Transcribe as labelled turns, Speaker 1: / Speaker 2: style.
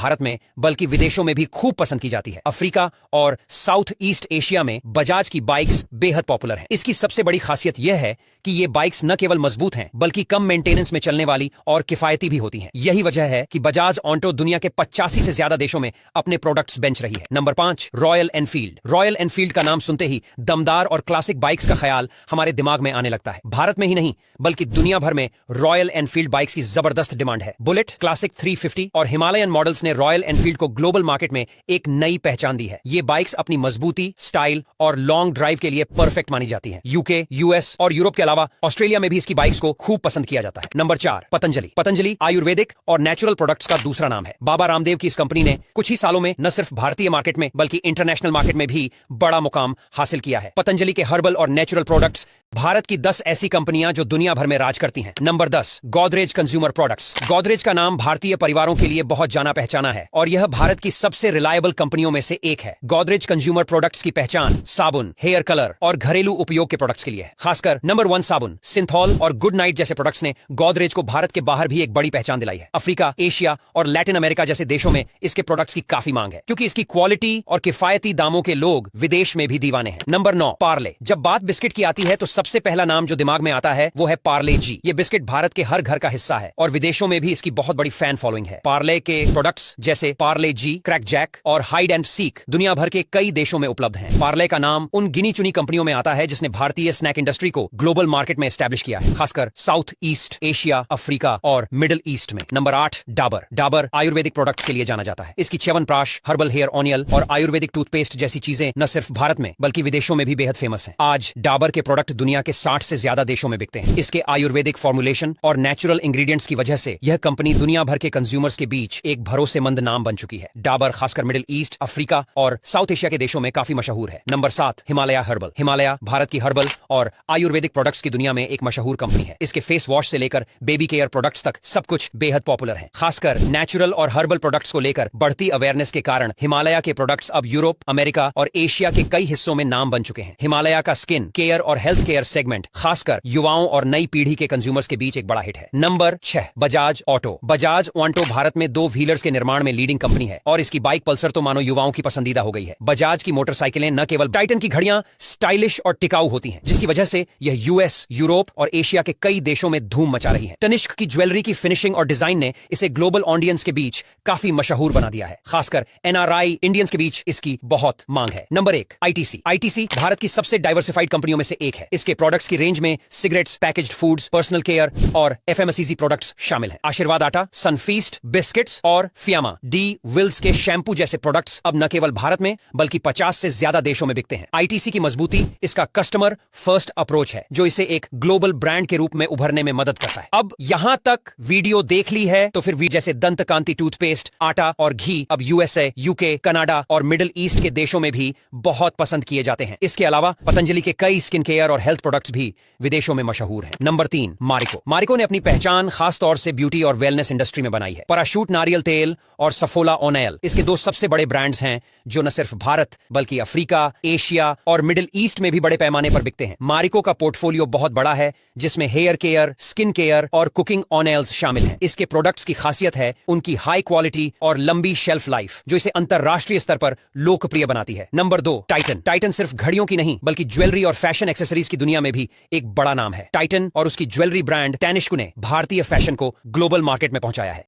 Speaker 1: भारत में बल्कि विदेशों में भी खूब पसंद की जाती है। अफ्रीका और साउथ ईस्ट एशिया में बजाज की बाइक्स बेहद पॉपुलर हैं। इसकी सबसे बड़ी खासियत यह है कि ये बाइक्स न केवल मजबूत हैं बल्कि कम मेंटेनेंस में चलने वाली और किफायती भी होती हैं। यही वजह है कि बजाज ऑटो दुनिया के 85 से ज्यादा देशों में अपने प्रोडक्ट्स बेच रही है। Number 5, royal Enfield. Royal Enfield का नाम सुनते ही दमदार और क्लासिक बाइक्स का ख्याल हमारे दिमाग में आने लगता है। भारत में ही नहीं बल्कि दुनिया भर में रॉयल एनफील्ड बाइक्स की जबरदस्त डिमांड है। बुलेट, क्लासिक 350 और हिमालयन मॉडल्स ने रॉयल एनफील्ड को ग्लोबल मार्केट में एक नई पहचान दी है। ये बाइक्स अपनी मजबूती, स्टाइल और लॉन्ग ड्राइव के लिए परफेक्ट मानी जाती हैं। यूके, यूएस और यूरोप के अलावा ऑस्ट्रेलिया में भी इसकी बाइक्स को खूब पसंद किया जाता है। नंबर 4, पतंजलि। पतंजलि आयुर्वेदिक और नेचुरल प्रोडक्ट्स का दूसरा नाम है। बाबा रामदेव की इस कंपनी ने कुछ ही सालों में न सिर्फ भारतीय मार्केट में बल्कि इंटरनेशनल मार्केट में भी बड़ा मुकाम हासिल किया है। पतंजलि के हर्बल और नेचुरल प्रोडक्ट्स भारत की 10 ऐसी कंपनियां जो दुनिया भर में राज करती हैं। Number 10, Godrej consumer products. Godrej का नाम भारतीय परिवारों के लिए बहुत जाना पहचाना है और यह भारत की सबसे रिलायबल कंपनियों में से एक है। गोदरेज कंज्यूमर प्रोडक्ट्स की पहचान साबुन, हेयर कलर और घरेलू उपयोग के प्रोडक्ट्स के लिए है। खासकर नंबर 1 साबुन, सिंथॉल और गुड नाइट जैसे प्रोडक्ट्स ने गोदरेज को भारत के बाहर भी एक बड़ी पहचान दिलाई है। अफ्रीका, एशिया और लैटिन अमेरिका जैसे देशों में इसके प्रोडक्ट्स की काफी मांग है क्योंकि इसकी क्वालिटी और किफायती दामों के लोग विदेश में भी दीवाने हैं। नंबर 9, पार्ले। जब बात बिस्किट की आती है तो सबसे पहला नाम जो दिमाग में आता है वो है पार्ले जी। ये बिस्किट भारत के हर घर का हिस्सा है और विदेशों में भी इसकी बहुत बड़ी फैन फॉलोइंग है। पार्ले के प्रोडक्ट्स जैसे पार्ले जी, क्रैक जैक और हाइड एंड सीक दुनिया भर के कई देशों में उपलब्ध हैं। पार्ले का नाम उन गिनी चुनी कंपनियों में आता है जिसने भारतीय स्नैक इंडस्ट्री को ग्लोबल मार्केट में एस्टैब्लिश किया है, खासकर साउथ ईस्ट एशिया, अफ्रीका और मिडिल ईस्ट में। नंबर 8, डाबर। डाबर आयुर्वेदिक प्रोडक्ट्स के लिए जाना जाता है। इसकी च्यवनप्राश, हर्बल हेयर ऑनियल और आयुर्वेदिक टूथपेस्ट जैसी चीजें न सिर्फ भारत में बल्कि विदेशों में भी बेहद फेमस हैं। आज डाबर के प्रोडक्ट दुनिया के 60 से ज्यादा देशों में बिकते हैं। इसके आयुर्वेदिक फॉर्मुलेशन और नेचुरल इंग्रेडिएंट्स की वजह से यह कंपनी दुनिया भर के कंज्यूमर्स के बीच एक भरोसेमंद नाम बन चुकी है। डाबर खासकर मिडिल ईस्ट, अफ्रीका और साउथ एशिया के देशों में काफी मशहूर है। Number 7, Himalaya herbal. हिमालय भारत की हर्बल और आयुर्वेदिक प्रोडक्ट्स की दुनिया में एक मशहूर कंपनी है। इसके फेस वॉश से लेकर बेबी केयर प्रोडक्ट्स तक सब कुछ बेहद पॉपुलर है। खासकर नेचुरल और हर्बल प्रोडक्ट्स को लेकर बढ़ती अवेयरनेस के कारण हिमालय के प्रोडक्ट्स अब यूरोप, अमेरिका और एशिया के कई हिस्सों में नाम बन चुके हैं। हिमालय का स्किन केयर और हेल्थ केयर सेगमेंट खासकर युवाओं और नई पीढ़ी के कंज्यूमर्स के बीच एक बड़ा हिट है। Number 6, Bajaj auto. Bajaj auto Bharat में 2 व्हीलर्स के निर्माण में लीडिंग कंपनी है और इसकी बाइक पल्सर तो मानो युवाओं की पसंदीदा हो गई है। बजाज की मोटरसाइकिलें न केवल टाइटन की घड़ियां स्टाइलिश और टिकाऊ होती हैं, जिसकी वजह से यह यूएस, यूरोप और एशिया के कई देशों में धूम मचा रही है। तनिष्क की ज्वेलरी की फिनिशिंग और डिजाइन ने इसे ग्लोबल ऑडियंस के बीच काफी मशहूर बना दिया है। खासकर एनआरआई इंडियंस के बीच इसकी बहुत मांग है। Number 1, ITC. आईटीसी भारत की सबसे डाइवर्सिफाइड कंपनियों में से एक है। इसके प्रोडक्ट्स की रेंज में cigarettes, packaged foods, personal care और एफएमसीजी प्रोडक्ट्स शामिल हैं। आशीर्वाद आटा, सनफीस्ट बिस्किट्स और फियामा डी विल्स के शैम्पू जैसे प्रोडक्ट्स अब न केवल भारत में बल्कि 50 से ज्यादा देशों में बिकते हैं। आईटीसी की मजबूती इसका कस्टमर फर्स्ट अप्रोच है जो इसे एक ग्लोबल ब्रांड के रूप में उभरने में मदद करता है। अब यहां तक वीडियो देख ली है तो फिर जैसे दंतकांति टूथपेस्ट, आटा और घी अब यूएसए, यूके, कनाडा और मिडिल ईस्ट के देशों में भी बहुत पसंद किए जाते हैं। इसके अलावा पतंजलि के कई स्किन केयर और हेल्थ प्रोडक्ट्स भी विदेशों में मशहूर हैं। नंबर 3, मारिको। मारिको ने अपनी पहचान खास तौर से ब्यूटी और वेलनेस इंडस्ट्री में बनाई है। पैराशूट नारियल तेल और सफोला ओनेल इसके 2 सबसे बड़े ब्रांड्स हैं जो न सिर्फ भारत बल्कि अफ्रीका, एशिया और मिडिल ईस्ट में भी बड़े पैमाने पर बिकते हैं। मारिको का पोर्टफोलियो बहुत बड़ा है जिसमें हेयर केयर, स्किन केयर और कुकिंग ऑनेल्स शामिल हैं। इसके प्रोडक्ट्स की खासियत है उनकी हाई क्वालिटी और लंबी शेल्फ लाइफ जो इसे अंतरराष्ट्रीय स्तर पर लोकप्रिय बनाती है। Number 2, Titan. टाइटन सिर्फ घड़ियों की नहीं बल्कि ज्वेलरी और फैशन एक्सेसरीज की दुनिया में भी एक बड़ा नाम है। टाइटन और उसकी ज्वेलरी ब्रांड टैनिष्क ने भारतीय फैशन को ग्लोबल मार्केट में पहुंचाया है।